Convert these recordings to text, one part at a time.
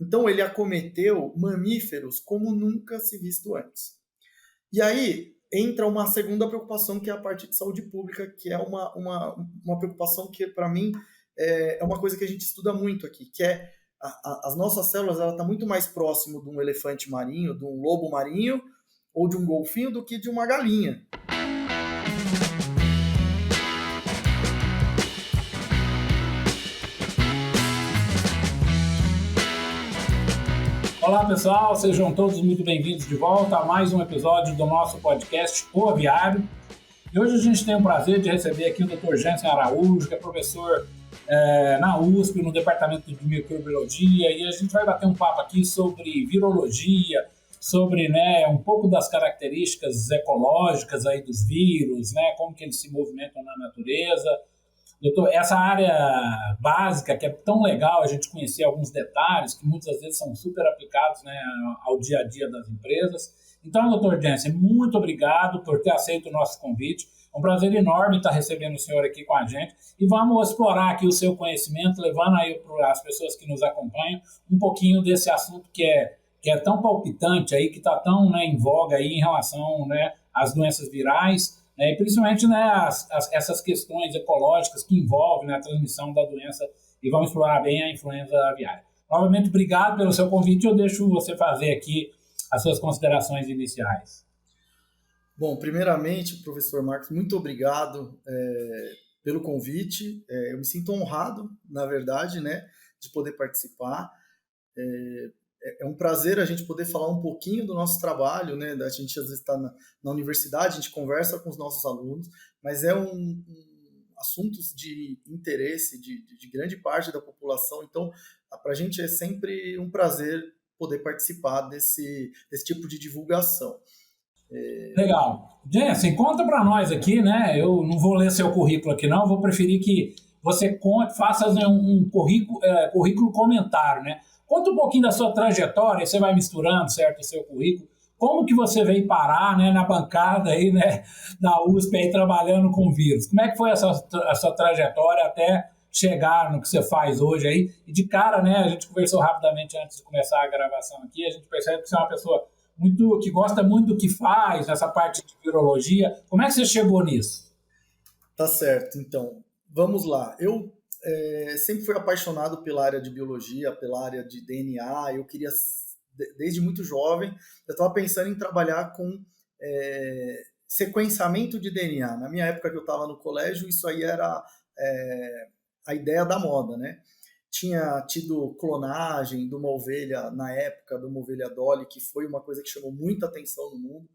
Então, ele acometeu mamíferos como nunca se visto antes. E aí entra uma segunda preocupação, que é a parte de saúde pública, que é uma preocupação que, para mim, é uma coisa que a gente estuda muito aqui, que é as nossas células, ela está muito mais próximo de um elefante marinho, de um lobo marinho, ou de um golfinho, do que de uma galinha. Olá pessoal, sejam todos muito bem-vindos de volta a mais um episódio do nosso podcast O Aviário. E hoje a gente tem o prazer de receber aqui o Dr. Jansen Araújo, que é professor na USP, no Departamento de Microbiologia, e a gente vai bater um papo aqui sobre virologia, sobre um pouco das características ecológicas aí dos vírus, como que eles se movimentam na natureza. Doutor, essa área básica, que é tão legal a gente conhecer alguns detalhes, que muitas vezes são super aplicados ao dia a dia das empresas. Então, doutor Jansen, muito obrigado por ter aceito o nosso convite. É um prazer enorme estar recebendo o senhor aqui com a gente. E vamos explorar aqui o seu conhecimento, levando aí para as pessoas que nos acompanham um pouquinho desse assunto que é tão palpitante, aí, que está tão em voga aí em relação às doenças virais, e principalmente essas questões ecológicas que envolvem a transmissão da doença, e vamos explorar bem a influenza aviária. Novamente, obrigado pelo seu convite. Eu deixo você fazer aqui as suas considerações iniciais. Bom, primeiramente, professor Marcos, muito obrigado pelo convite. Eu me sinto honrado, na verdade, de poder participar. É um prazer a gente poder falar um pouquinho do nosso trabalho, A gente às vezes está na universidade, a gente conversa com os nossos alunos, mas é assuntos de interesse de grande parte da população. Então, para a gente é sempre um prazer poder participar desse tipo de divulgação. Legal. Jansen, conta para nós aqui, Eu não vou ler seu currículo aqui, não. Vou preferir que você faça um currículo comentário, Conta um pouquinho da sua trajetória, você vai misturando, certo, o seu currículo. Como que você veio parar, na bancada aí, da USP aí, trabalhando com vírus? Como é que foi a sua trajetória até chegar no que você faz hoje aí? E de cara, a gente conversou rapidamente antes de começar a gravação aqui, a gente percebe que você é uma pessoa que gosta muito do que faz, nessa parte de virologia. Como é que você chegou nisso? Tá certo, então, vamos lá. Eu sempre fui apaixonado pela área de biologia, pela área de DNA. Eu queria, desde muito jovem, eu estava pensando em trabalhar com sequenciamento de DNA. Na minha época que eu estava no colégio, isso aí era a ideia da moda, Tinha tido clonagem de uma ovelha, na época, de uma ovelha Dolly, que foi uma coisa que chamou muita atenção no mundo.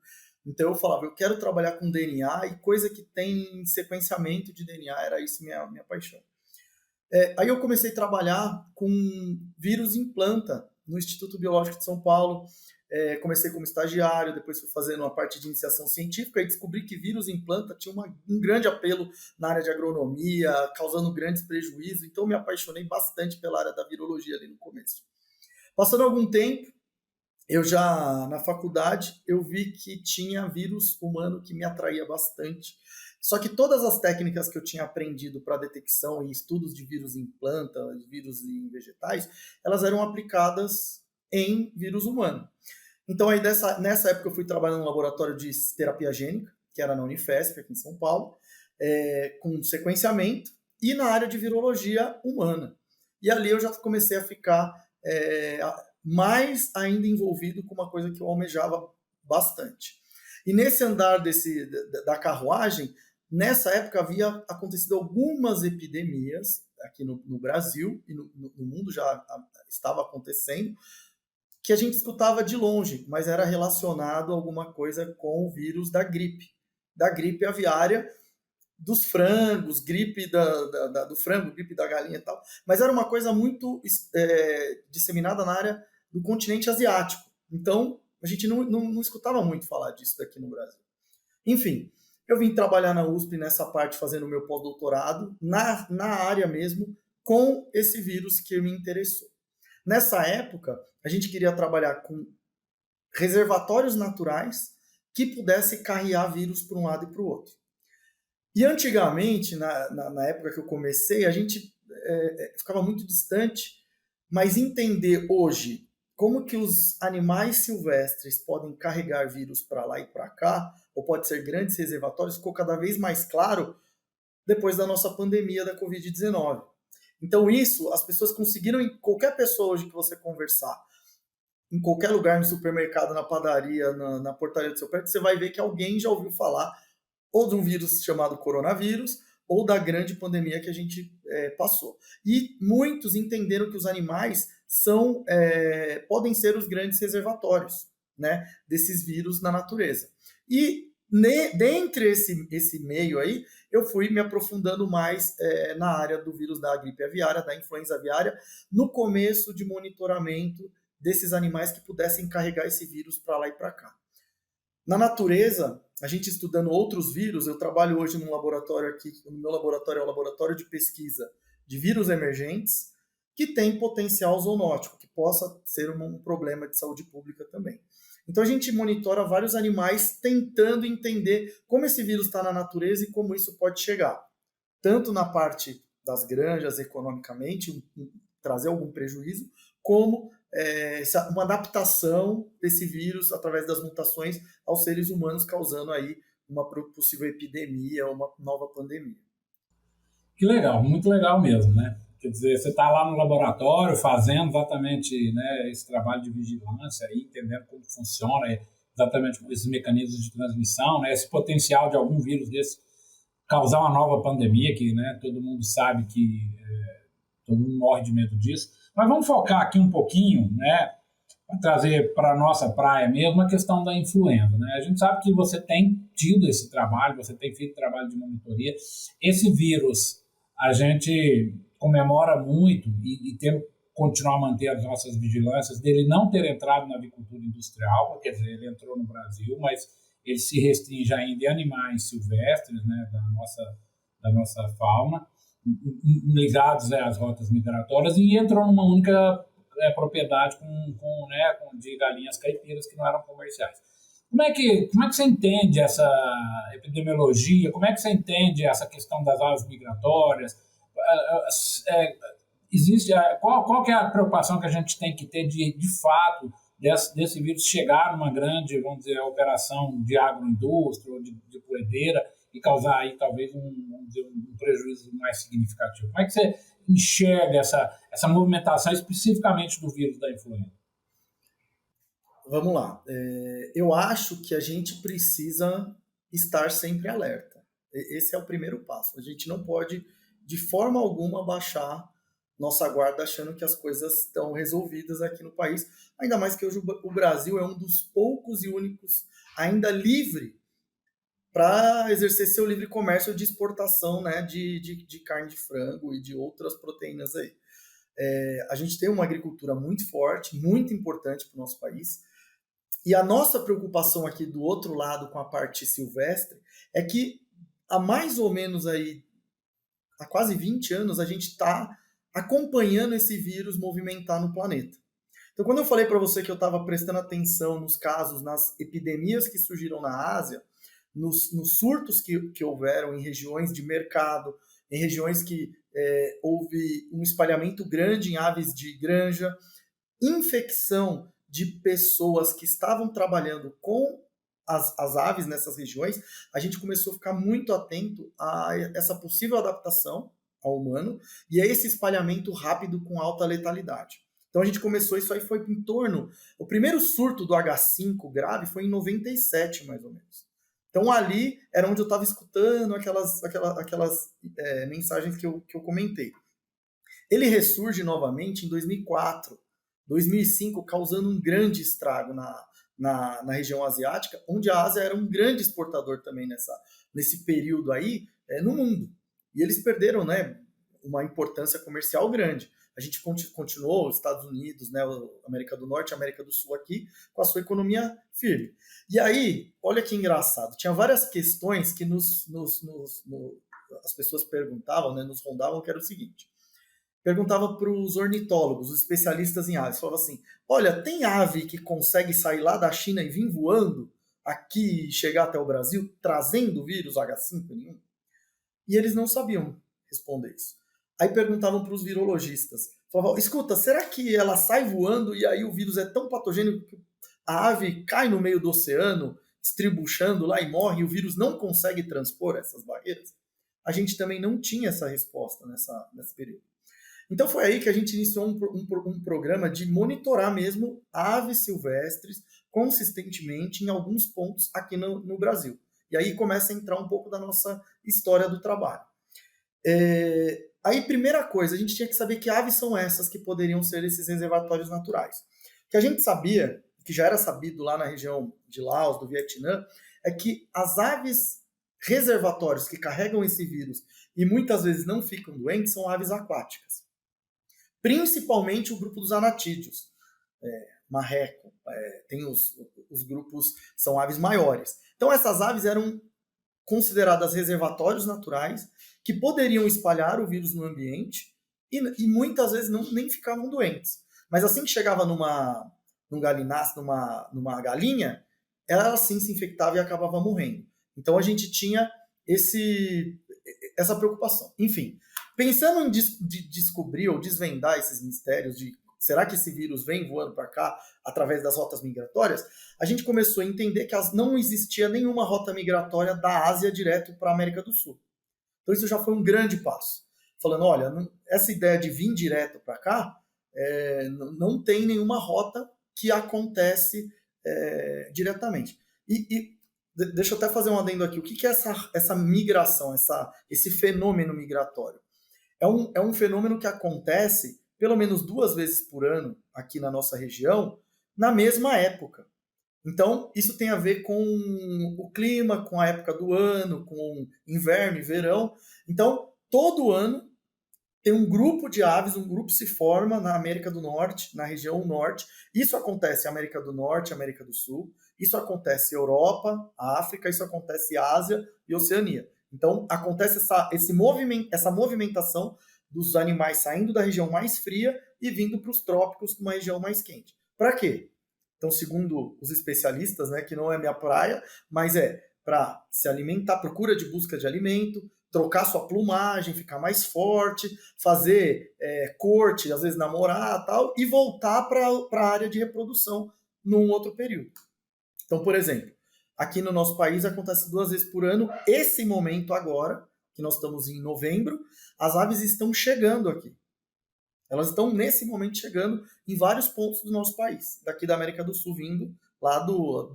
Então eu falava, eu quero trabalhar com DNA, e coisa que tem sequenciamento de DNA, era isso minha paixão. Aí eu comecei a trabalhar com vírus em planta no Instituto Biológico de São Paulo. Comecei como estagiário, depois fui fazendo uma parte de iniciação científica e descobri que vírus em planta tinha um grande apelo na área de agronomia, causando grandes prejuízos. Então me apaixonei bastante pela área da virologia ali no começo. Passando algum tempo, eu já na faculdade, eu vi que tinha vírus humano que me atraía bastante. Só que todas as técnicas que eu tinha aprendido para detecção e estudos de vírus em planta, de vírus em vegetais, elas eram aplicadas em vírus humano. Então, aí nessa época, eu fui trabalhar num laboratório de terapia gênica, que era na Unifesp, aqui em São Paulo, com sequenciamento, e na área de virologia humana. E ali eu já comecei a ficar mais ainda envolvido com uma coisa que eu almejava bastante. E nesse andar da carruagem, nessa época havia acontecido algumas epidemias aqui no Brasil, e no mundo já estava acontecendo, que a gente escutava de longe, mas era relacionado a alguma coisa com o vírus da gripe aviária, dos frangos, gripe do frango, gripe da galinha e tal, mas era uma coisa muito disseminada na área do continente asiático. Então, a gente não escutava muito falar disso daqui no Brasil. Enfim, eu vim trabalhar na USP nessa parte, fazendo o meu pós-doutorado, na área mesmo, com esse vírus que me interessou. Nessa época, a gente queria trabalhar com reservatórios naturais que pudessem carrear vírus para um lado e para o outro. E antigamente, na época que eu comecei, a gente ficava muito distante, Mas entender hoje como que os animais silvestres podem carregar vírus para lá e para cá, ou pode ser grandes reservatórios, ficou cada vez mais claro depois da nossa pandemia da Covid-19. Então isso, as pessoas conseguiram, qualquer pessoa hoje que você conversar, em qualquer lugar, no supermercado, na padaria, na portaria do seu prédio, você vai ver que alguém já ouviu falar ou de um vírus chamado coronavírus, ou da grande pandemia que a gente passou. E muitos entenderam que os animais podem ser os grandes reservatórios, né, desses vírus na natureza. E dentre esse meio aí, eu fui me aprofundando mais na área do vírus da gripe aviária, da influenza aviária, no começo de monitoramento desses animais que pudessem carregar esse vírus para lá e para cá. Na natureza, a gente estudando outros vírus, eu trabalho hoje num laboratório aqui, o meu laboratório é o laboratório de pesquisa de vírus emergentes, que tem potencial zoonótico, que possa ser um problema de saúde pública também. Então a gente monitora vários animais tentando entender como esse vírus está na natureza e como isso pode chegar. Tanto na parte das granjas, economicamente, trazer algum prejuízo, como uma adaptação desse vírus através das mutações aos seres humanos, causando aí uma possível epidemia ou uma nova pandemia. Que legal, muito legal mesmo, né? Quer dizer, você está lá no laboratório fazendo exatamente, né, esse trabalho de vigilância, aí, entendendo como funciona exatamente esses mecanismos de transmissão, né, esse potencial de algum vírus desse causar uma nova pandemia, que, né, todo mundo sabe que todo mundo morre de medo disso. Mas vamos focar aqui um pouquinho, né, para trazer para a nossa praia mesmo a questão da influenza, né? A gente sabe que você tem tido esse trabalho, você tem feito trabalho de monitoria. Esse vírus a gente comemora muito e tem que continuar a manter as nossas vigilâncias dele não ter entrado na avicultura industrial, quer dizer, ele entrou no Brasil, mas ele se restringe ainda em animais silvestres, né, da nossa fauna, ligados às rotas migratórias, e entrou numa única propriedade de galinhas caipiras que não eram comerciais. Como é que você entende essa epidemiologia? Como é que você entende essa questão das aves migratórias? Qual que é a preocupação que a gente tem que ter de fato desse vírus chegar numa grande, vamos dizer, operação de agroindústria ou de poedeira e causar aí talvez um prejuízo mais significativo? Como é que você enxerga essa movimentação especificamente do vírus da influenza? Vamos lá. Eu acho que a gente precisa estar sempre alerta. Esse é o primeiro passo. A gente não pode, de forma alguma, baixar nossa guarda achando que as coisas estão resolvidas aqui no país. Ainda mais que hoje o Brasil é um dos poucos e únicos ainda livre para exercer seu livre comércio de exportação, né, de carne de frango e de outras proteínas aí. A gente tem uma agricultura muito forte, muito importante para o nosso país. E a nossa preocupação aqui do outro lado com a parte silvestre é que há mais ou menos aí, há quase 20 anos, a gente está acompanhando esse vírus movimentar no planeta. Então, quando eu falei para você que eu estava prestando atenção nos casos, nas epidemias que surgiram na Ásia, nos surtos que houveram em regiões de mercado, em regiões que houve um espalhamento grande em aves de granja, infecção de pessoas que estavam trabalhando com as aves nessas regiões, a gente começou a ficar muito atento a essa possível adaptação ao humano e a esse espalhamento rápido com alta letalidade. Então a gente começou, isso aí foi em torno... O primeiro surto do H5 grave foi em 97, mais ou menos. Então ali era onde eu estava escutando aquelas mensagens que eu comentei. Ele ressurge novamente em 2004, 2005, causando um grande estrago na região asiática, onde a Ásia era um grande exportador também nesse período aí no mundo. E eles perderam, né, uma importância comercial grande. A gente continuou, os Estados Unidos, né, a América do Norte, a América do Sul aqui, com a sua economia firme. E aí, olha que engraçado, tinha várias questões que as pessoas perguntavam, né, nos rondavam, que era o seguinte. Perguntava para os ornitólogos, os especialistas em aves, falava assim, olha, tem ave que consegue sair lá da China e vir voando aqui e chegar até o Brasil, trazendo o vírus H5N1? E eles não sabiam responder isso. Aí perguntavam para os virologistas, Falava, escuta, será que ela sai voando e aí o vírus é tão patogênico que a ave cai no meio do oceano, estribuchando lá e morre, e o vírus não consegue transpor essas barreiras? A gente também não tinha essa resposta nesse período. Então foi aí que a gente iniciou um programa de monitorar mesmo aves silvestres consistentemente em alguns pontos aqui no Brasil. E aí começa a entrar um pouco da nossa história do trabalho. Aí, primeira coisa, a gente tinha que saber que aves são essas que poderiam ser esses reservatórios naturais. O que a gente sabia, que já era sabido lá na região de Laos, do Vietnã, é que as aves reservatórios que carregam esse vírus e muitas vezes não ficam doentes são aves aquáticas. Principalmente o grupo dos anatídeos, marreco, tem os grupos, são aves maiores. Então essas aves eram consideradas reservatórios naturais que poderiam espalhar o vírus no ambiente e muitas vezes nem ficavam doentes. Mas assim que chegava num galináceo, numa galinha, ela assim se infectava e acabava morrendo. Então a gente tinha essa preocupação. Enfim, pensando em descobrir ou desvendar esses mistérios de será que esse vírus vem voando para cá através das rotas migratórias, a gente começou a entender que não existia nenhuma rota migratória da Ásia direto para a América do Sul. Então isso já foi um grande passo. Falando, olha, essa ideia de vir direto para cá, não tem nenhuma rota que acontece diretamente. E deixa eu até fazer um adendo aqui. O que é essa migração, esse fenômeno migratório? É um fenômeno que acontece pelo menos 2 vezes por ano aqui na nossa região, na mesma época. Então, isso tem a ver com o clima, com a época do ano, com inverno e verão. Então, todo ano tem um grupo de aves, um grupo se forma na América do Norte, na região norte. Isso acontece em América do Norte, América do Sul. Isso acontece em Europa, África, isso acontece em Ásia e Oceania. Então, acontece essa movimentação dos animais saindo da região mais fria e vindo para os trópicos, uma região mais quente. Para quê? Então, segundo os especialistas, né, que não é minha praia, mas para se alimentar, procura de busca de alimento, trocar sua plumagem, ficar mais forte, fazer corte, às vezes namorar tal, e voltar para a área de reprodução num outro período. Então, por exemplo, aqui no nosso país acontece 2 vezes por ano, esse momento agora, que nós estamos em novembro, as aves estão chegando aqui. Elas estão, nesse momento, chegando em vários pontos do nosso país, daqui da América do Sul, vindo lá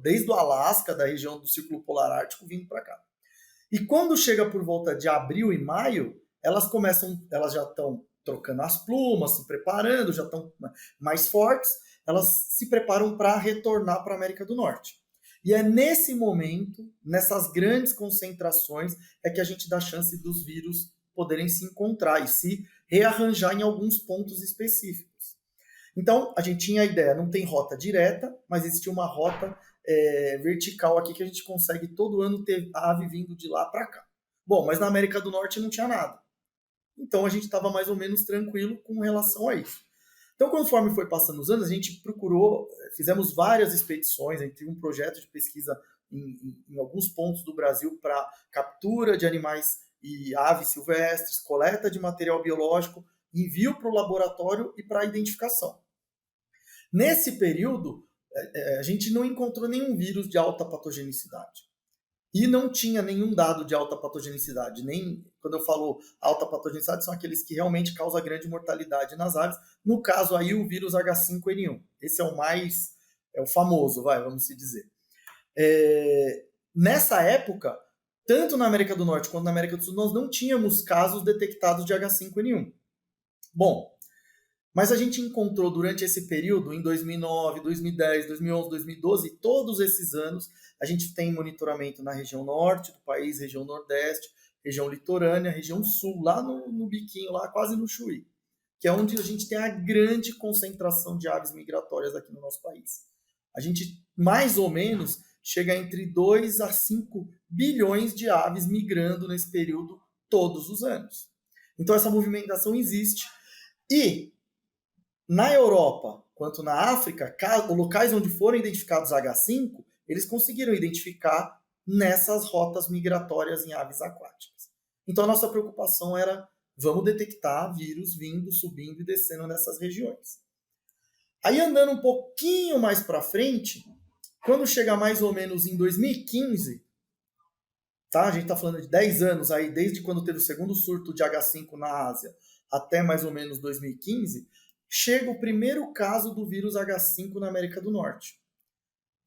desde o Alasca, da região do Círculo Polar Ártico, vindo para cá. E quando chega por volta de abril e maio, elas já estão trocando as plumas, se preparando, já estão mais fortes, elas se preparam para retornar para a América do Norte. E é nesse momento, nessas grandes concentrações, que a gente dá chance dos vírus poderem se encontrar e se rearranjar em alguns pontos específicos. Então, a gente tinha a ideia, não tem rota direta, mas existe uma rota vertical aqui que a gente consegue todo ano ter a ave vindo de lá para cá. Bom, mas na América do Norte não tinha nada. Então, a gente estava mais ou menos tranquilo com relação a isso. Então, conforme foi passando os anos, a gente fizemos várias expedições, a gente teve um projeto de pesquisa em alguns pontos do Brasil para captura de animais e aves silvestres, coleta de material biológico, envio para o laboratório e para identificação. Nesse período, a gente não encontrou nenhum vírus de alta patogenicidade. E não tinha nenhum dado de alta patogenicidade. Nem, quando eu falo alta patogenicidade, são aqueles que realmente causam grande mortalidade nas aves. No caso aí, o vírus H5N1. Esse é o famoso, vamos se dizer. Nessa época, tanto na América do Norte quanto na América do Sul, nós não tínhamos casos detectados de H5N1. Bom, mas a gente encontrou durante esse período, em 2009, 2010, 2011, 2012, todos esses anos, a gente tem monitoramento na região norte do país, região nordeste, região litorânea, região sul, lá no biquinho, lá quase no Chuí, que é onde a gente tem a grande concentração de aves migratórias aqui no nosso país. A gente, mais ou menos, chega entre 2 a 5 bilhões de aves migrando nesse período todos os anos. Então essa movimentação existe. E na Europa, quanto na África, locais onde foram identificados H5, eles conseguiram identificar nessas rotas migratórias em aves aquáticas. Então a nossa preocupação era vamos detectar vírus vindo, subindo e descendo nessas regiões. Aí andando um pouquinho mais para frente, quando chega mais ou menos em 2015, tá? A gente está falando de 10 anos aí, desde quando teve o segundo surto de H5 na Ásia até mais ou menos 2015, chega o primeiro caso do vírus H5 na América do Norte.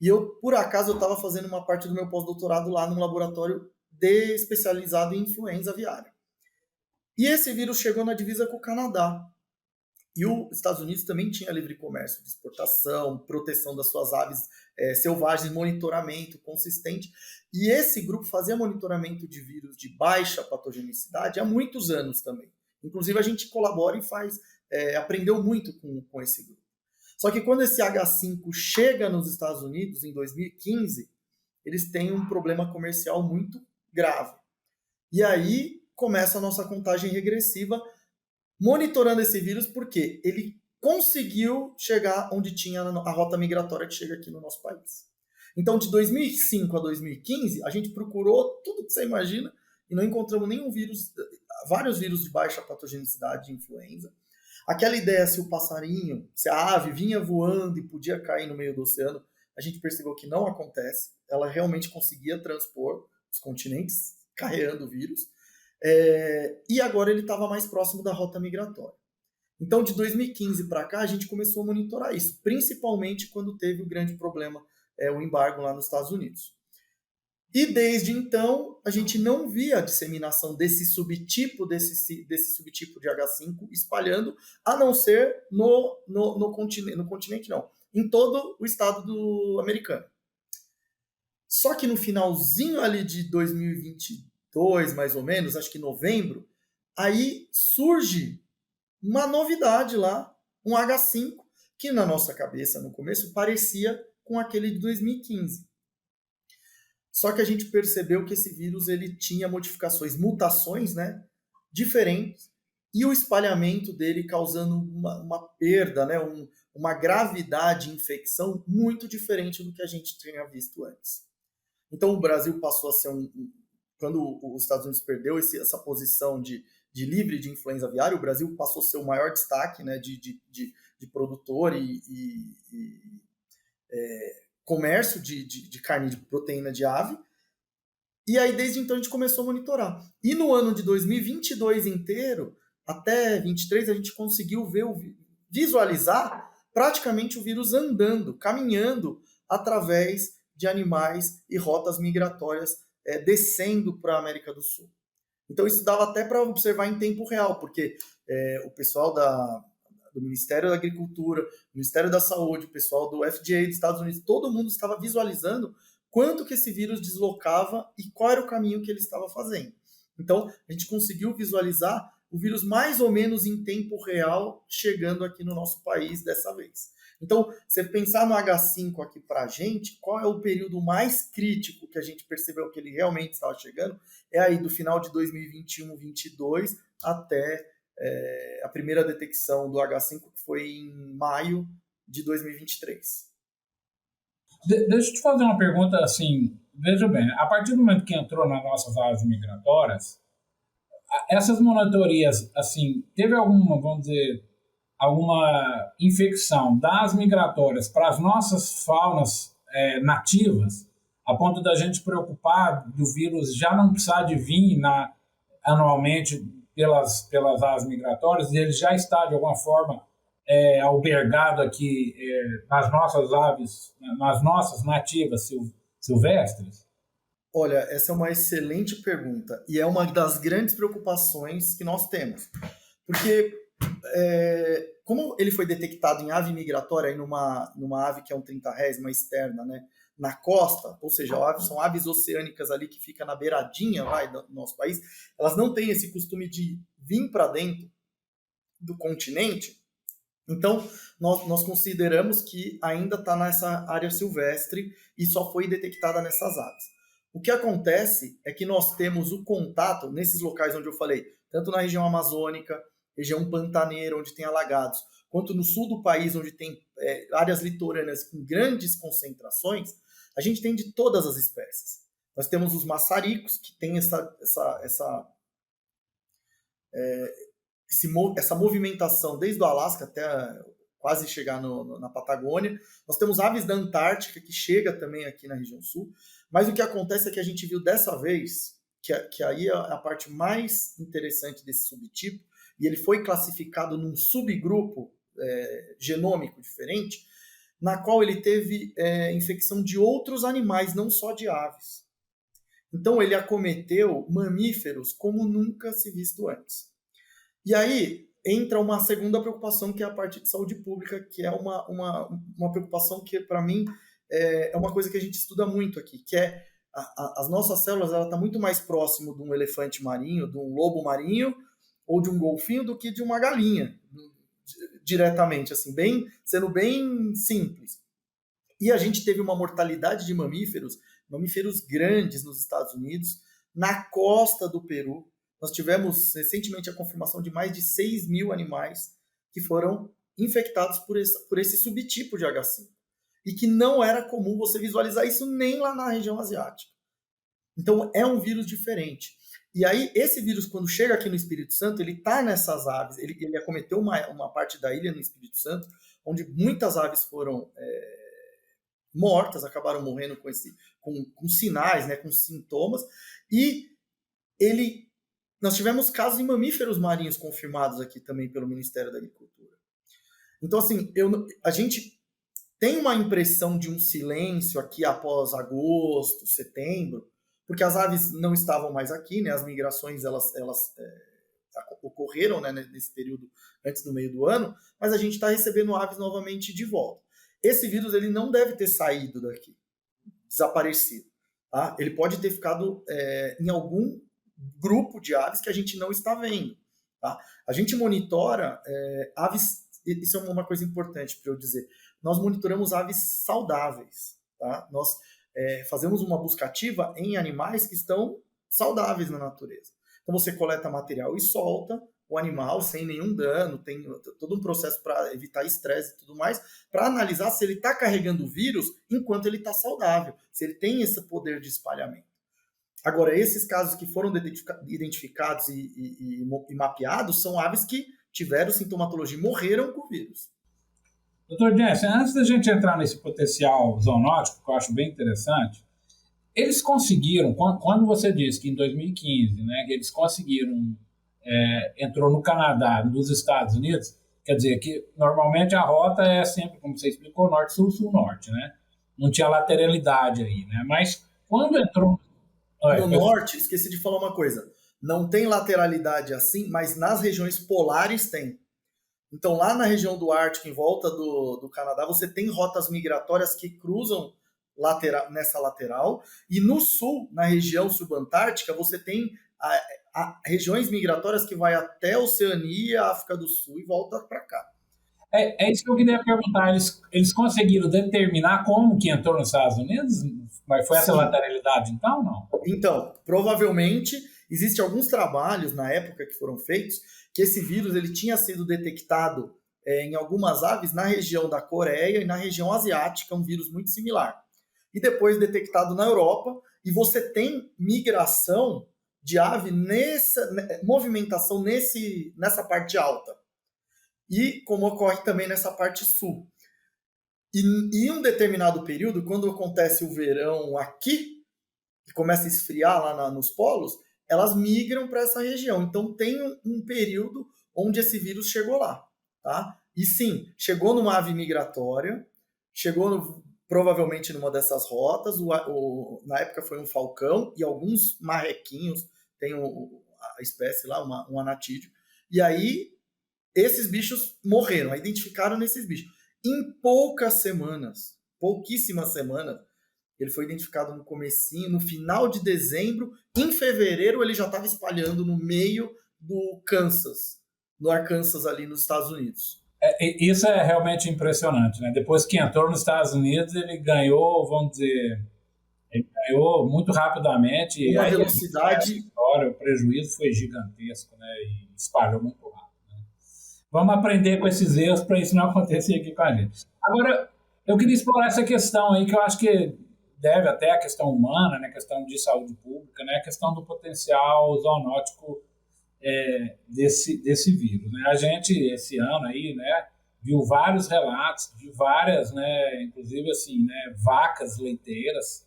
E eu, por acaso, eu estava fazendo uma parte do meu pós-doutorado lá num laboratório especializado em influenza aviária. E esse vírus chegou na divisa com o Canadá. E os Estados Unidos também tinha livre comércio de exportação, proteção das suas aves selvagens, monitoramento consistente. E esse grupo fazia monitoramento de vírus de baixa patogenicidade há muitos anos também. Inclusive, a gente colabora e aprendeu muito com esse grupo. Só que quando esse H5 chega nos Estados Unidos, em 2015, eles têm um problema comercial muito grave. E aí começa a nossa contagem regressiva, monitorando esse vírus, porque ele conseguiu chegar onde tinha a rota migratória que chega aqui no nosso país. Então, de 2005 a 2015, a gente procurou tudo que você imagina e não encontramos nenhum vírus, vários vírus de baixa patogenicidade de influenza. Aquela ideia se o passarinho, se a ave vinha voando e podia cair no meio do oceano, a gente percebeu que não acontece. Ela realmente conseguia transpor os continentes carregando o vírus. E agora ele estava mais próximo da rota migratória. Então, de 2015 para cá, a gente começou a monitorar isso, principalmente quando teve o grande problema, o embargo lá nos Estados Unidos. E desde então, a gente não via a disseminação desse subtipo de H5 espalhando, a não ser no continente, não, em todo o estado americano. Só que no finalzinho ali de 2022, mais ou menos, acho que novembro, aí surge uma novidade lá, um H5, que na nossa cabeça, no começo, parecia com aquele de 2015. Só que a gente percebeu que esse vírus ele tinha modificações, mutações, né, diferentes, e o espalhamento dele causando uma perda, né, uma gravidade de infecção muito diferente do que a gente tinha visto antes. Então o Brasil passou a ser quando os Estados Unidos perdeu essa posição de livre de influenza aviária, o Brasil passou a ser o maior destaque, né, de produtor e comércio de carne de proteína de ave. E aí, desde então, a gente começou a monitorar. E no ano de 2022 inteiro, até 2023, a gente conseguiu visualizar praticamente o vírus andando, caminhando através de animais e rotas migratórias descendo para a América do Sul. Então, isso dava até para observar em tempo real, porque o pessoal do Ministério da Agricultura, Ministério da Saúde, o pessoal do FDA dos Estados Unidos, todo mundo estava visualizando quanto que esse vírus deslocava e qual era o caminho que ele estava fazendo. Então, a gente conseguiu visualizar o vírus mais ou menos em tempo real chegando aqui no nosso país dessa vez. Então, você pensar no H5 aqui para a gente, qual é o período mais crítico que a gente percebeu que ele realmente estava chegando? É aí do final de 2021-22 até a primeira detecção do H5, que foi em maio de 2023. Deixa eu te fazer uma pergunta assim, veja bem, a partir do momento que entrou nas nossas áreas migratórias, essas monitorias, assim, teve alguma, vamos dizer, alguma infecção das migratórias para as nossas faunas nativas, a ponto da gente preocupar do vírus já não precisar de vir anualmente pelas aves migratórias, e ele já está, de alguma forma, albergado aqui nas nossas aves, nas nossas nativas silvestres? Olha, essa é uma excelente pergunta e é uma das grandes preocupações que nós temos. Porque, como ele foi detectado em ave migratória, numa ave que é um 30 uma externa, né, na costa, ou seja, são aves oceânicas ali que ficam na beiradinha do nosso país, elas não têm esse costume de vir para dentro do continente. Então, nós consideramos que ainda está nessa área silvestre e só foi detectada nessas aves. O que acontece é que nós temos o contato nesses locais onde eu falei, tanto na região amazônica, região pantaneira, onde tem alagados, quanto no sul do país, onde tem áreas litorâneas com grandes concentrações, a gente tem de todas as espécies. Nós temos os maçaricos, que tem essa movimentação desde o Alasca até quase chegar na Patagônia. Nós temos aves da Antártica, que chega também aqui na região sul, mas o que acontece é que a gente viu dessa vez, que aí é a parte mais interessante desse subtipo, e ele foi classificado num subgrupo genômico diferente, na qual ele teve infecção de outros animais, não só de aves. Então ele acometeu mamíferos como nunca se visto antes. E aí entra uma segunda preocupação, que é a parte de saúde pública, que é uma preocupação que, para mim, é uma coisa que a gente estuda muito aqui, que é as nossas células, ela está muito mais próximo de um elefante marinho, de um lobo marinho, ou de um golfinho, do que de uma galinha, diretamente, assim, sendo bem simples. E a gente teve uma mortalidade de mamíferos grandes nos Estados Unidos, na costa do Peru. Nós tivemos recentemente a confirmação de mais de 6 mil animais que foram infectados por esse subtipo de H5. E que não era comum você visualizar isso nem lá na região asiática. Então é um vírus diferente. E aí esse vírus, quando chega aqui no Espírito Santo, ele está nessas aves, ele acometeu uma parte da ilha no Espírito Santo, onde muitas aves foram mortas, acabaram morrendo com sinais, né, com sintomas, e nós tivemos casos em mamíferos marinhos confirmados aqui também pelo Ministério da Agricultura. Então, assim, a gente tem uma impressão de um silêncio aqui após agosto, setembro, porque as aves não estavam mais aqui, né? As migrações elas ocorreram, né, nesse período antes do meio do ano, mas a gente está recebendo aves novamente de volta. Esse vírus ele não deve ter saído daqui, desaparecido. Tá? Ele pode ter ficado em algum grupo de aves que a gente não está vendo. Tá? A gente monitora aves, isso é uma coisa importante para eu dizer, nós monitoramos aves saudáveis. Tá? Nós fazemos uma busca ativa em animais que estão saudáveis na natureza. Então você coleta material e solta o animal sem nenhum dano, tem todo um processo para evitar estresse e tudo mais, para analisar se ele está carregando o vírus enquanto ele está saudável, se ele tem esse poder de espalhamento. Agora, esses casos que foram identificados e mapeados são aves que tiveram sintomatologia e morreram com o vírus. Doutor Jensen, antes da gente entrar nesse potencial zoonótico, que eu acho bem interessante, eles conseguiram, quando você disse que em 2015, né, eles conseguiram, entrou no Canadá, nos Estados Unidos, quer dizer que normalmente a rota é sempre, como você explicou, norte-sul, sul-norte, né? Não tinha lateralidade aí, né? Mas quando entrou... No norte, esqueci de falar uma coisa, não tem lateralidade assim, mas nas regiões polares tem. Então lá na região do Ártico, em volta do Canadá, você tem rotas migratórias que cruzam nessa lateral, e no sul, na região subantártica, você tem regiões migratórias que vai até a Oceania, África do Sul e volta para cá. É isso que eu queria perguntar. Eles conseguiram determinar como que entrou nos Estados Unidos? Mas foi essa lateralidade, então, não? Então, provavelmente, existem alguns trabalhos na época que foram feitos que esse vírus ele tinha sido detectado em algumas aves na região da Coreia e na região asiática, um vírus muito similar. E depois detectado na Europa, e você tem migração de ave movimentação nessa parte alta. E como ocorre também nessa parte sul. E em um determinado período, quando acontece o verão aqui, e começa a esfriar lá nos polos, elas migram para essa região. Então tem um período onde esse vírus chegou lá. Tá? E sim, chegou numa ave migratória, chegou provavelmente numa dessas rotas, na época foi um falcão e alguns marrequinhos, tem a espécie lá, um anatídeo, e aí esses bichos morreram, identificaram nesses bichos. Em pouquíssimas semanas, ele foi identificado no comecinho, no final de dezembro, em fevereiro ele já estava espalhando no meio do Kansas, no Arkansas ali nos Estados Unidos. Isso é realmente impressionante, né? Depois que entrou nos Estados Unidos, ele ganhou, vamos dizer, muito rapidamente. Uma velocidade... O prejuízo foi gigantesco, né? E espalhou muito rápido. Né? Vamos aprender com esses erros para isso não acontecer aqui com a gente. Agora, eu queria explorar essa questão aí, que eu acho que deve até a questão humana, né? A questão de saúde pública, né? A questão do potencial zoonótico desse vírus, né? A gente, esse ano aí, né, viu vários relatos de várias, né, inclusive assim, né, vacas leiteiras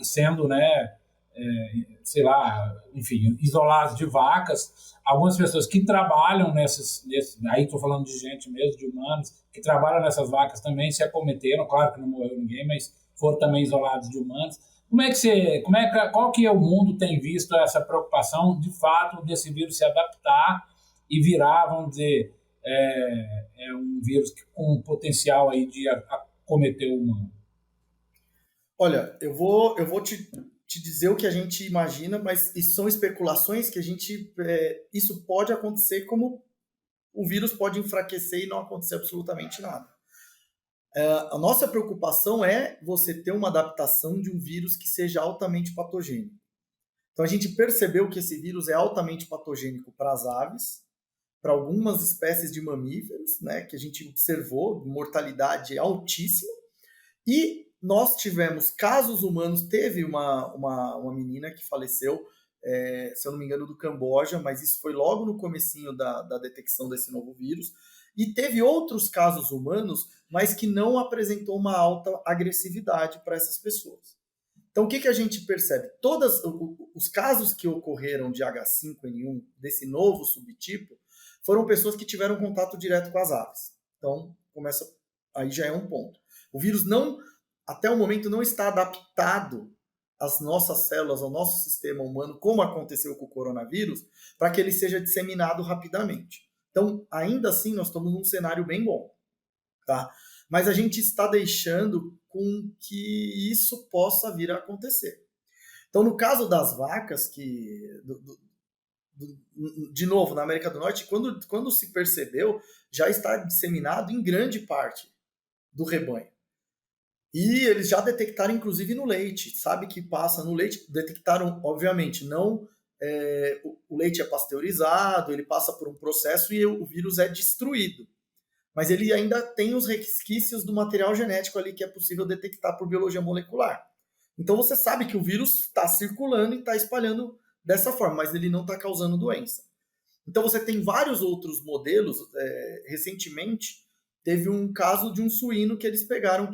sendo, né, sei lá, enfim, isoladas de vacas. Algumas pessoas que trabalham aí estou falando de gente mesmo, de humanos, que trabalham nessas vacas também se acometeram, claro que não morreu ninguém, mas foram também isolados de humanos. Qual que é o mundo tem visto essa preocupação, de fato, desse vírus se adaptar e virar, vamos dizer, um vírus com potencial aí de acometer o humano? Olha, eu vou te dizer o que a gente imagina, mas isso são especulações que isso pode acontecer, como o vírus pode enfraquecer e não acontecer absolutamente nada. A nossa preocupação é você ter uma adaptação de um vírus que seja altamente patogênico. Então a gente percebeu que esse vírus é altamente patogênico para as aves, para algumas espécies de mamíferos, né, que a gente observou, mortalidade altíssima, e nós tivemos casos humanos. Teve uma menina que faleceu, se eu não me engano, do Camboja, mas isso foi logo no comecinho da detecção desse novo vírus. E teve outros casos humanos, mas que não apresentou uma alta agressividade para essas pessoas. Então, o que a gente percebe? Todos os casos que ocorreram de H5N1, desse novo subtipo, foram pessoas que tiveram contato direto com as aves. Então, aí já é um ponto. O vírus até o momento, não está adaptado às nossas células, ao nosso sistema humano, como aconteceu com o coronavírus, para que ele seja disseminado rapidamente. Então, ainda assim, nós estamos num cenário bem bom, tá? Mas a gente está deixando com que isso possa vir a acontecer. Então, no caso das vacas, de novo, na América do Norte, quando se percebeu, já está disseminado em grande parte do rebanho. E eles já detectaram, inclusive, no leite. Sabe que passa no leite. Detectaram, obviamente, não... o leite é pasteurizado, ele passa por um processo e o vírus é destruído. Mas ele ainda tem os resquícios do material genético ali que é possível detectar por biologia molecular. Então você sabe que o vírus está circulando e está espalhando dessa forma, mas ele não está causando doença. Então você tem vários outros modelos. Recentemente teve um caso de um suíno que eles pegaram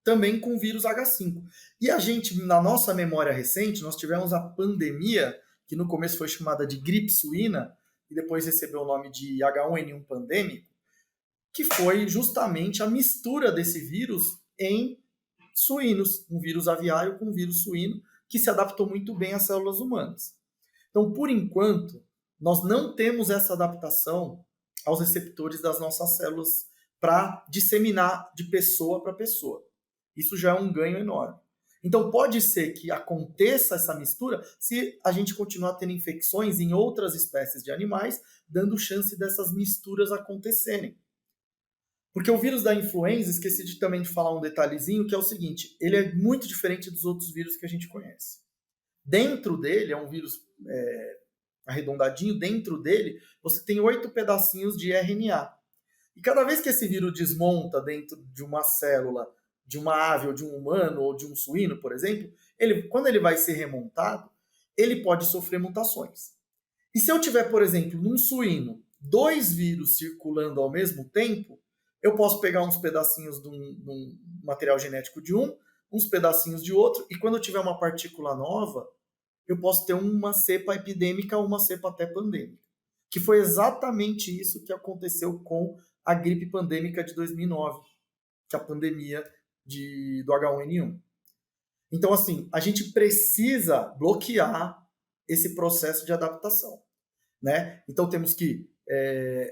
também com vírus H5. E a gente, na nossa memória recente, nós tivemos a pandemia, que no começo foi chamada de gripe suína, e depois recebeu o nome de H1N1 pandêmico, que foi justamente a mistura desse vírus em suínos, um vírus aviário com um vírus suíno, que se adaptou muito bem às células humanas. Então, por enquanto, nós não temos essa adaptação aos receptores das nossas células para disseminar de pessoa para pessoa. Isso já é um ganho enorme. Então, pode ser que aconteça essa mistura se a gente continuar tendo infecções em outras espécies de animais, dando chance dessas misturas acontecerem. Porque o vírus da influenza, esqueci também de falar um detalhezinho, que é o seguinte: ele é muito diferente dos outros vírus que a gente conhece. Dentro dele, é um vírus arredondadinho, dentro dele você tem 8 pedacinhos de RNA. E cada vez que esse vírus desmonta dentro de uma célula de uma ave ou de um humano ou de um suíno, por exemplo, quando ele vai ser remontado, ele pode sofrer mutações. E se eu tiver, por exemplo, num suíno, 2 vírus circulando ao mesmo tempo, eu posso pegar uns pedacinhos de um material genético de uns pedacinhos de outro, e quando eu tiver uma partícula nova, eu posso ter uma cepa epidêmica ou uma cepa até pandêmica. Que foi exatamente isso que aconteceu com a gripe pandêmica de 2009, que é a pandemia do H1N1. Então, assim, a gente precisa bloquear esse processo de adaptação, né? Então, temos que...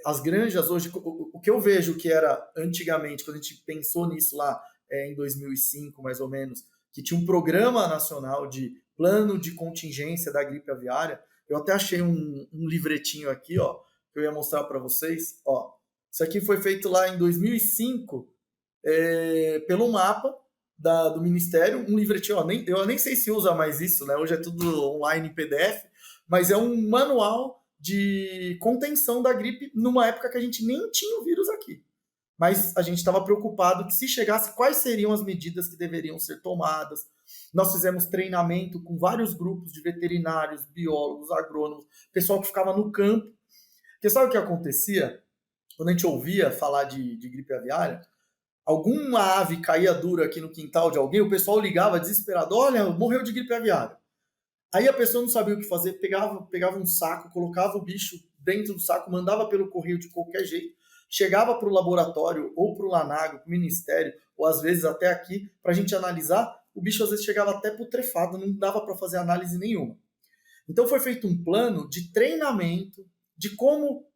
as granjas hoje... O que eu vejo que era antigamente, quando a gente pensou nisso lá em 2005, mais ou menos, que tinha um programa nacional de plano de contingência da gripe aviária. Eu até achei um livretinho aqui, ó, que eu ia mostrar para vocês. Ó, isso aqui foi feito lá em 2005, pelo mapa do Ministério, um livretinho. Ó, eu nem sei se usa mais isso, né? Hoje é tudo online em PDF, mas é um manual de contenção da gripe numa época que a gente nem tinha o vírus aqui. mas a gente estava preocupado que se chegasse, quais seriam as medidas que deveriam ser tomadas. Nós fizemos treinamento com vários grupos de veterinários, biólogos, agrônomos, pessoal que ficava no campo. Porque sabe o que acontecia? Quando a gente ouvia falar de gripe aviária, alguma ave caía dura aqui no quintal de alguém, o pessoal ligava desesperado, olha, morreu de gripe aviária. Aí a pessoa não sabia o que fazer, pegava um saco, colocava o bicho dentro do saco, mandava pelo correio de qualquer jeito, chegava para o laboratório, ou para o Lanago, para o Ministério, ou às vezes até aqui, para a gente analisar, o bicho às vezes chegava até putrefado, não dava para fazer análise nenhuma. Então foi feito um plano de treinamento, de como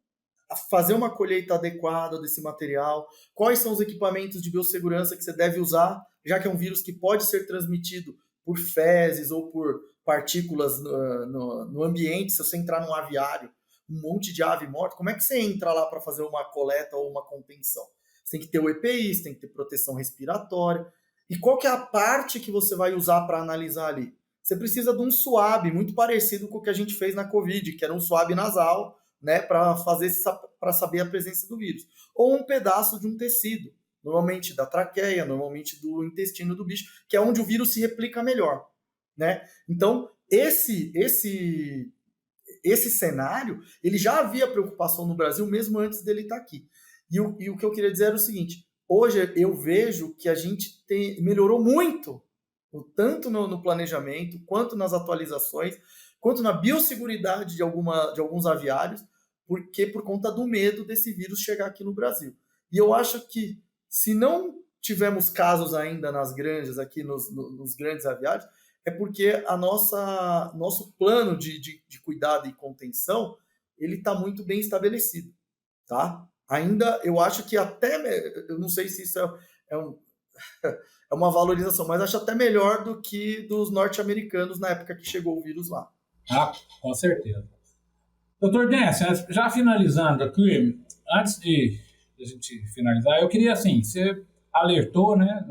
fazer uma colheita adequada desse material, quais são os equipamentos de biossegurança que você deve usar, já que é um vírus que pode ser transmitido por fezes ou por partículas no ambiente. Se você entrar num aviário, um monte de ave morta, como é que você entra lá para fazer uma coleta ou uma contenção? Você tem que ter o EPI, você tem que ter proteção respiratória. E qual que é a parte que você vai usar para analisar ali? Você precisa de um swab muito parecido com o que a gente fez na Covid, que era um swab nasal, né, para saber a presença do vírus. Ou um pedaço de um tecido, normalmente da traqueia, normalmente do intestino do bicho, que é onde o vírus se replica melhor, né? Então, esse cenário, ele já havia preocupação no Brasil mesmo antes dele estar aqui. E o que eu queria dizer era o seguinte: hoje eu vejo que a gente melhorou muito, tanto no planejamento, quanto nas atualizações, quanto na biosseguridade de alguns aviários, porque por conta do medo desse vírus chegar aqui no Brasil. E eu acho que, se não tivermos casos ainda nas granjas, aqui nos grandes aviários, é porque nosso plano de cuidado e contenção, ele está muito bem estabelecido, tá? Ainda, eu acho que até, eu não sei se isso é uma valorização, mas acho até melhor do que dos norte-americanos na época que chegou o vírus lá. Ah, com certeza. Doutor Décio, já finalizando aqui, antes de a gente finalizar, eu queria, assim, você alertou, né?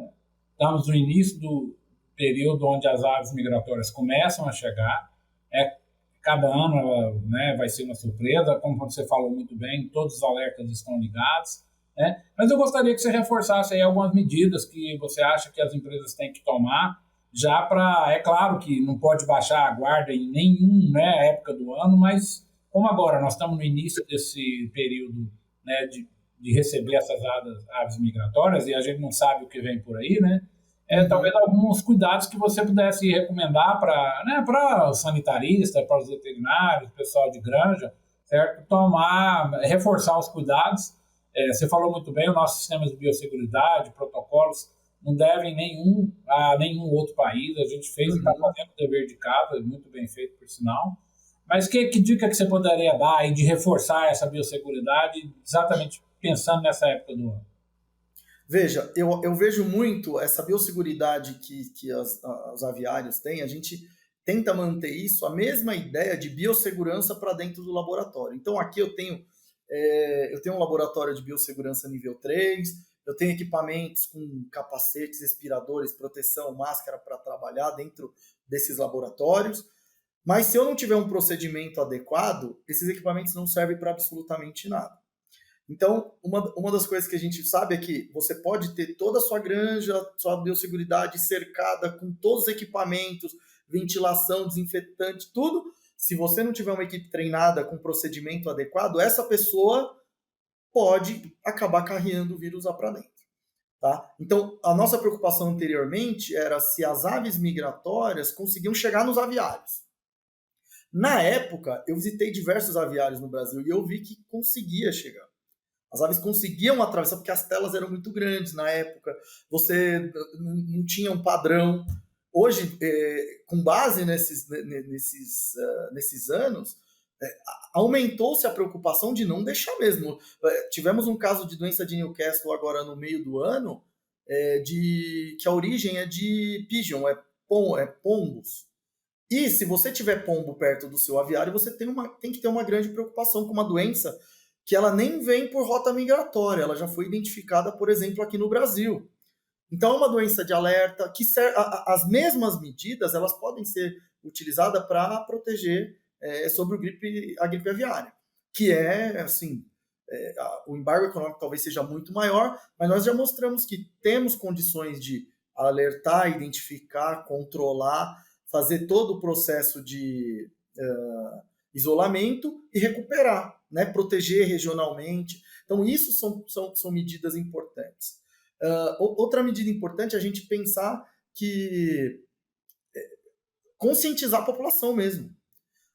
Estamos no início do período onde as aves migratórias começam a chegar. Cada ano ela, né, vai ser uma surpresa, como você falou muito bem, todos os alertas estão ligados, né? Mas eu gostaria que você reforçasse aí algumas medidas que você acha que as empresas têm que tomar, já para, é claro que não pode baixar a guarda em nenhuma, né, época do ano, mas como agora nós estamos no início desse período, né, de receber essas aves migratórias e a gente não sabe o que vem por aí, né? Talvez alguns cuidados que você pudesse recomendar para, né, para os sanitaristas, para os veterinários, pessoal de granja, certo? Reforçar os cuidados. Você falou muito bem, o nosso sistema de biosseguridade, protocolos, não devem a nenhum outro país. A gente fez, está fazendo o dever de casa, muito bem feito, por sinal. Mas que dica que você poderia dar aí de reforçar essa biosseguridade, exatamente pensando nessa época do ano? Veja, eu vejo muito essa biosseguridade que os aviários têm. A gente tenta manter isso, a mesma ideia de biossegurança para dentro do laboratório. Então, aqui eu tenho um laboratório de biossegurança nível 3, eu tenho equipamentos com capacetes, respiradores, proteção, máscara para trabalhar dentro desses laboratórios. Mas se eu não tiver um procedimento adequado, esses equipamentos não servem para absolutamente nada. Então, uma das coisas que a gente sabe é que você pode ter toda a sua granja, sua biosseguridade cercada com todos os equipamentos, ventilação, desinfetante, tudo. Se você não tiver uma equipe treinada com procedimento adequado, essa pessoa pode acabar carregando o vírus lá para dentro. Tá? Então, a nossa preocupação anteriormente era se as aves migratórias conseguiam chegar nos aviários. Na época, eu visitei diversos aviários no Brasil e eu vi que conseguia chegar. As aves conseguiam atravessar porque as telas eram muito grandes na época, você não tinha um padrão. Hoje, com base nesses anos, aumentou-se a preocupação de não deixar mesmo. Tivemos um caso de doença de Newcastle agora no meio do ano, que a origem é de pigeon, pombos. E se você tiver pombo perto do seu aviário, você tem que ter uma grande preocupação com uma doença que ela nem vem por rota migratória, ela já foi identificada, por exemplo, aqui no Brasil. Então, é uma doença de alerta, que as mesmas medidas elas podem ser utilizadas para proteger sobre a gripe aviária, que é, assim, o embargo econômico talvez seja muito maior, mas nós já mostramos que temos condições de alertar, identificar, controlar, fazer todo o processo de isolamento e recuperar, né? Proteger regionalmente. Então, isso são medidas importantes. Outra medida importante é a gente pensar que conscientizar a população mesmo.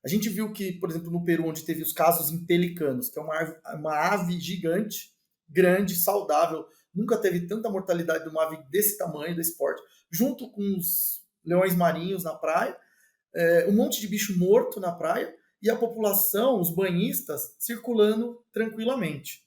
A gente viu que, por exemplo, no Peru, onde teve os casos em pelicanos, que é uma ave gigante, grande, saudável, nunca teve tanta mortalidade de uma ave desse tamanho, desse porte, junto com os leões marinhos na praia, um monte de bicho morto na praia, e a população, os banhistas, circulando tranquilamente.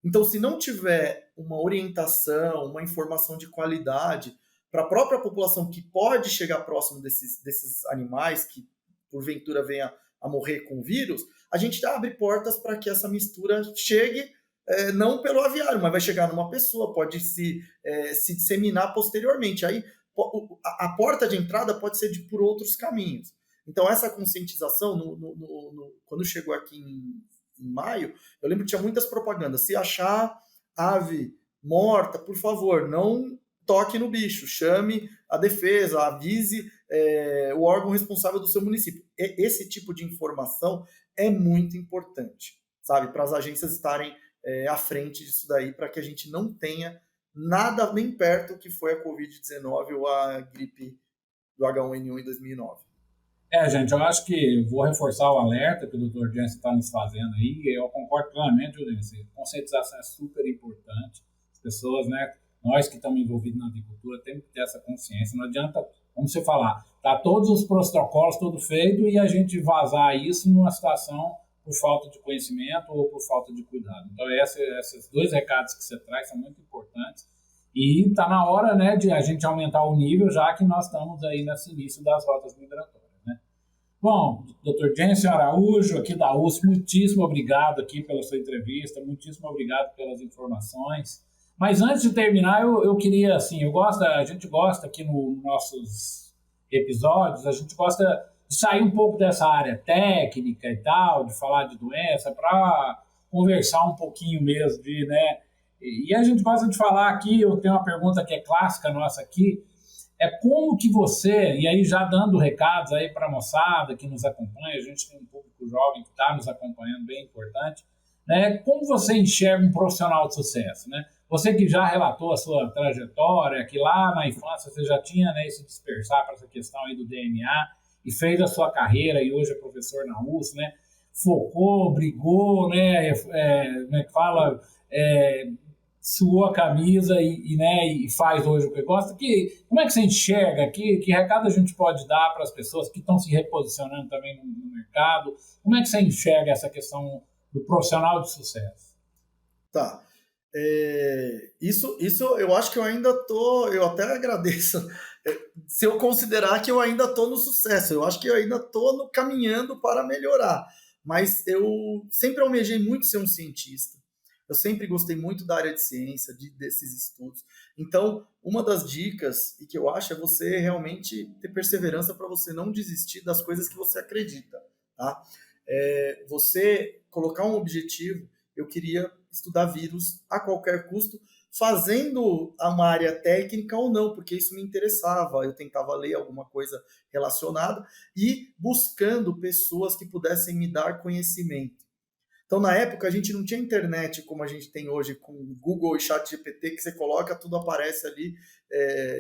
Então, se não tiver uma orientação, uma informação de qualidade para a própria população que pode chegar próximo desses animais, que porventura venha a morrer com o vírus, a gente abre portas para que essa mistura chegue, não pelo aviário, mas vai chegar numa pessoa, pode se disseminar posteriormente. Aí a porta de entrada pode ser por outros caminhos. Então, essa conscientização, quando chegou aqui em maio, eu lembro que tinha muitas propagandas. Se achar ave morta, por favor, não toque no bicho, chame a defesa, avise o órgão responsável do seu município. Esse tipo de informação é muito importante, sabe? Para as agências estarem à frente disso daí, para que a gente não tenha nada nem perto que foi a Covid-19 ou a gripe do H1N1 em 2009. Gente, eu acho que vou reforçar o alerta que o Dr. Jensen está nos fazendo aí, e eu concordo plenamente, Jensen. Conscientização é super importante. As pessoas, né, nós que estamos envolvidos na agricultura, temos que ter essa consciência. Não adianta, como você falar, tá todos os protocolos todo feito e a gente vazar isso numa situação por falta de conhecimento ou por falta de cuidado. Então, esses dois recados que você traz são muito importantes. E está na hora, né, de a gente aumentar o nível, já que nós estamos aí nesse início das rotas migratórias. Bom, Dr. Jensen Araújo, aqui da USP, muitíssimo obrigado aqui pela sua entrevista, muitíssimo obrigado pelas informações. Mas antes de terminar, eu queria, assim, a gente gosta aqui nos nossos episódios, a gente gosta de sair um pouco dessa área técnica e tal, de falar de doença, para conversar um pouquinho mesmo, né? E a gente gosta de falar aqui, eu tenho uma pergunta que é clássica nossa aqui, como que você, e aí já dando recados aí para a moçada que nos acompanha, a gente tem um público jovem que está nos acompanhando, bem importante, né? Como você enxerga um profissional de sucesso, né? Você que já relatou a sua trajetória, que lá na infância você já tinha, né, se dispersar para essa questão aí do DNA e fez a sua carreira e hoje é professor na USP, né? Focou, brigou, né? Como é que fala? Suou a camisa e faz hoje o que gosta. Como é que você enxerga? Que recado a gente pode dar para as pessoas que estão se reposicionando também no mercado? Como é que você enxerga essa questão do profissional de sucesso? Tá. Isso eu acho que eu ainda eu até agradeço se eu considerar que eu ainda estou no sucesso. Eu acho que eu ainda estou caminhando para melhorar. Mas eu sempre almejei muito ser um cientista. Eu sempre gostei muito da área de ciência, desses estudos. Então, uma das dicas, e que eu acho, é você realmente ter perseverança para você não desistir das coisas que você acredita. Tá? Você colocar um objetivo, eu queria estudar vírus a qualquer custo, fazendo uma área técnica ou não, porque isso me interessava. Eu tentava ler alguma coisa relacionada e buscando pessoas que pudessem me dar conhecimento. Então, na época, a gente não tinha internet como a gente tem hoje, com Google e ChatGPT, que você coloca, tudo aparece ali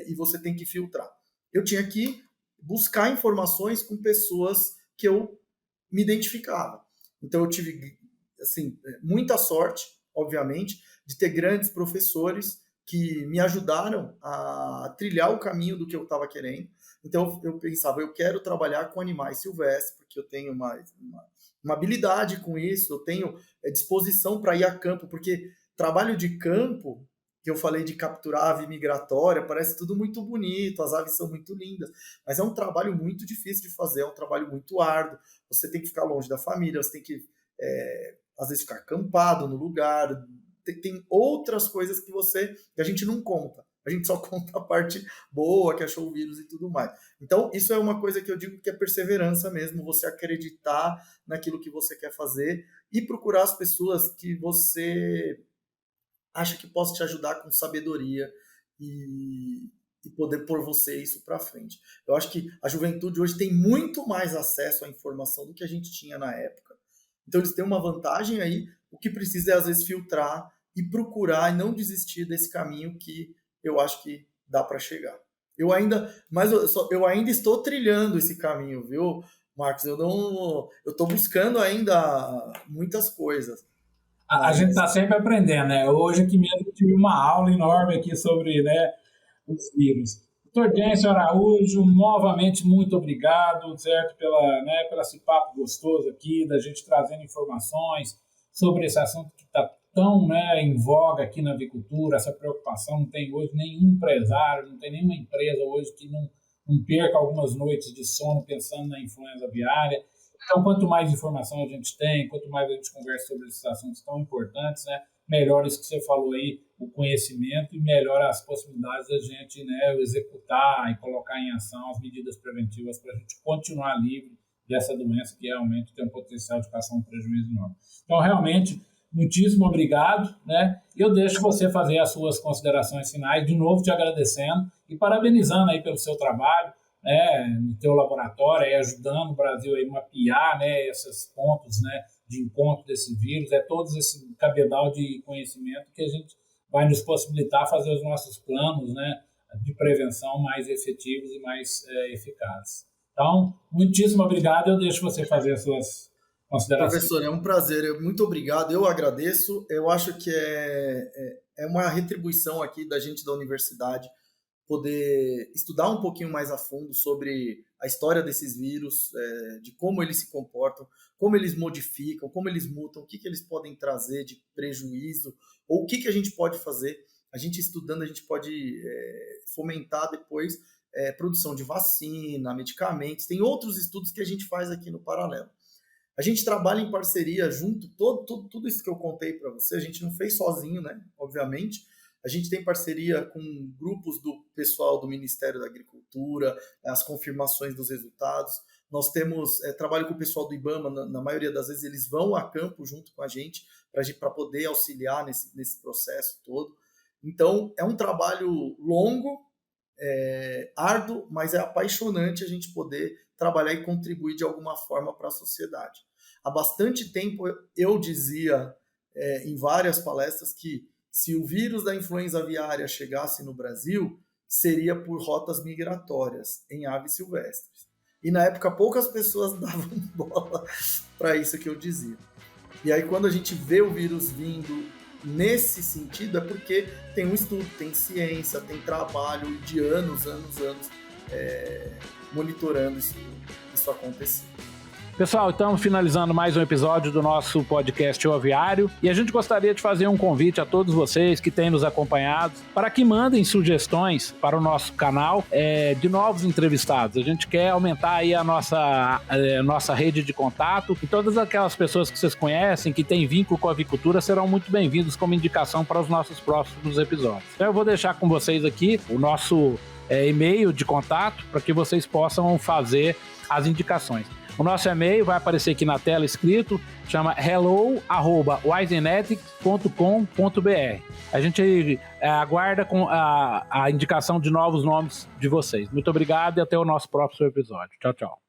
e você tem que filtrar. Eu tinha que buscar informações com pessoas que eu me identificava. Então, eu tive assim, muita sorte, obviamente, de ter grandes professores que me ajudaram a trilhar o caminho do que eu estava querendo. Então, eu pensava, eu quero trabalhar com animais silvestres, porque eu tenho uma habilidade com isso, eu tenho disposição para ir a campo, porque trabalho de campo, que eu falei de capturar ave migratória, parece tudo muito bonito, as aves são muito lindas, mas é um trabalho muito difícil de fazer, é um trabalho muito árduo, você tem que ficar longe da família, você tem que, às vezes, ficar acampado no lugar, tem outras coisas que a gente não conta, A gente só conta a parte boa, que achou o vírus e tudo mais. Então, isso é uma coisa que eu digo que é perseverança mesmo, você acreditar naquilo que você quer fazer e procurar as pessoas que você acha que possa te ajudar com sabedoria e poder pôr você isso para frente. Eu acho que a juventude hoje tem muito mais acesso à informação do que a gente tinha na época. Então, eles têm uma vantagem aí, o que precisa é, às vezes, filtrar e procurar e não desistir desse caminho que eu acho que dá para chegar. Eu ainda estou trilhando esse caminho, viu, Marcos? Eu estou buscando ainda muitas coisas. A gente está sempre aprendendo, né? Hoje aqui mesmo eu tive uma aula enorme aqui sobre, né, os vírus. Doutor Gêncio Araújo, novamente muito obrigado, certo, pelo esse papo gostoso aqui, da gente trazendo informações sobre esse assunto que está tão, né, em voga aqui na avicultura, essa preocupação. Não tem hoje nenhum empresário, não tem nenhuma empresa hoje que não perca algumas noites de sono pensando na influenza aviária. Então, quanto mais informação a gente tem, quanto mais a gente conversa sobre esses assuntos tão importantes, né, melhor isso que você falou aí, o conhecimento, e melhor as possibilidades da gente, né, executar e colocar em ação as medidas preventivas para a gente continuar livre dessa doença que realmente tem um potencial de causar um prejuízo enorme. Então, realmente, muitíssimo obrigado, né? Eu deixo você fazer as suas considerações finais, de novo te agradecendo e parabenizando aí pelo seu trabalho, né, no teu laboratório, aí, ajudando o Brasil a mapear, né, esses pontos, né, de encontro desse vírus, todo esse cabedal de conhecimento que a gente vai nos possibilitar fazer os nossos planos, né, de prevenção mais efetivos e mais eficazes. Então, muitíssimo obrigado, eu deixo você fazer as suas considerações. Professor, é um prazer, muito obrigado, eu agradeço, eu acho que é uma retribuição aqui da gente da universidade poder estudar um pouquinho mais a fundo sobre a história desses vírus, de como eles se comportam, como eles modificam, como eles mutam, o que eles podem trazer de prejuízo, ou o que a gente pode fazer. A gente estudando, a gente pode fomentar depois produção de vacina, medicamentos, tem outros estudos que a gente faz aqui no paralelo. A gente trabalha em parceria junto, tudo isso que eu contei para você, a gente não fez sozinho, né? Obviamente. A gente tem parceria com grupos do pessoal do Ministério da Agricultura, as confirmações dos resultados. Nós temos trabalho com o pessoal do IBAMA, na maioria das vezes eles vão a campo junto com a gente para poder auxiliar nesse processo todo. Então, é um trabalho longo, árduo, mas é apaixonante a gente poder trabalhar e contribuir de alguma forma para a sociedade. Há bastante tempo eu dizia em várias palestras que se o vírus da influenza aviária chegasse no Brasil, seria por rotas migratórias em aves silvestres. E na época poucas pessoas davam bola para isso que eu dizia. E aí quando a gente vê o vírus vindo nesse sentido, é porque tem um estudo, tem ciência, tem trabalho de anos, monitorando isso acontecer. Pessoal, estamos finalizando mais um episódio do nosso podcast O Aviário e a gente gostaria de fazer um convite a todos vocês que têm nos acompanhado para que mandem sugestões para o nosso canal de novos entrevistados. A gente quer aumentar aí a nossa rede de contato e todas aquelas pessoas que vocês conhecem, que têm vínculo com a avicultura, serão muito bem-vindos como indicação para os nossos próximos episódios. Então eu vou deixar com vocês aqui o nosso e-mail de contato para que vocês possam fazer as indicações. O nosso e-mail vai aparecer aqui na tela escrito, chama hello@wisenetics.com.br. A gente aguarda com a indicação de novos nomes de vocês. Muito obrigado e até o nosso próximo episódio. Tchau, tchau.